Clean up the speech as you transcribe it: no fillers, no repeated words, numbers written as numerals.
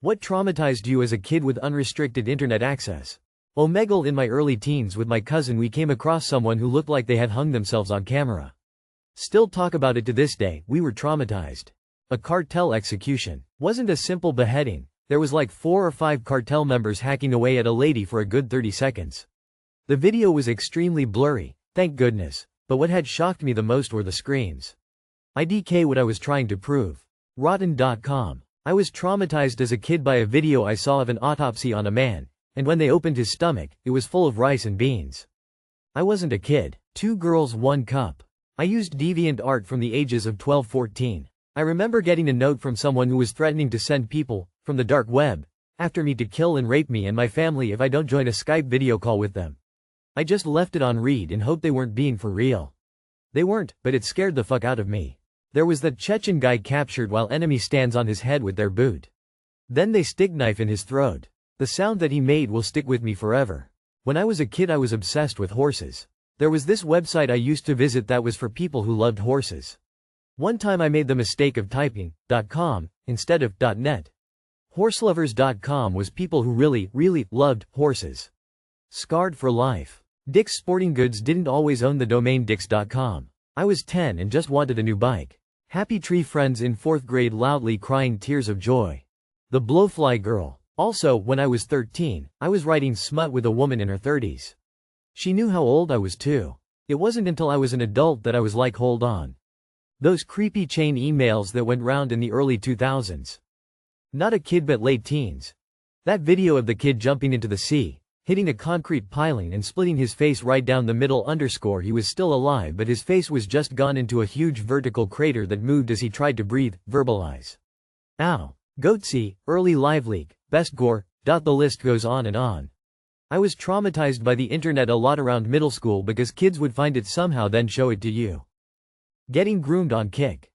What traumatized you as a kid with unrestricted internet access? Omegle. In my early teens with my cousin we came across someone who looked like they had hung themselves on camera. Still talk about it to this day. We were traumatized. A cartel execution. Wasn't a simple beheading. There was like 4 or 5 cartel members hacking away at a lady for a good 30 seconds. The video was extremely blurry, thank goodness, but what had shocked me the most were the screams. IDK. What I was trying to prove. Rotten.com. I was traumatized as a kid by a video I saw of an autopsy on a man, and when they opened his stomach, it was full of rice and beans. I wasn't a kid. 2 girls 1 cup. I used DeviantArt from the ages of 12-14. I remember getting a note from someone who was threatening to send people, from the dark web, after me to kill and rape me and my family if I don't join a Skype video call with them. I just left it on read and hoped they weren't being for real. They weren't, but it scared the fuck out of me. There was that Chechen guy captured while enemy stands on his head with their boot. Then they stick knife in his throat. The sound that he made will stick with me forever. When I was a kid I was obsessed with horses. There was this website I used to visit that was for people who loved horses. One time I made the mistake of typing .com instead of .net. Horselovers.com was people who really loved horses. Scarred for life. Dick's Sporting Goods didn't always own the domain dicks.com. I was 10 and just wanted a new bike. Happy Tree. Friends in 4th grade loudly crying tears of joy. The Blowfly Girl. Also, when I was 13, I was writing smut with a woman in her 30s. She knew how old I was too. It wasn't until I was an adult that I was like, hold on. Those creepy chain emails that went round in the early 2000s. Not a kid but late teens. That video of the kid jumping into the sea, hitting a concrete piling and splitting his face right down the middle. He was still alive but his face was just gone into a huge vertical crater that moved as he tried to breathe, verbalize. Ow. Goatsy, early live leak, best gore. The list goes on and on. I was traumatized by the internet a lot around middle school because kids would find it somehow then show it to you. Getting groomed on Kick.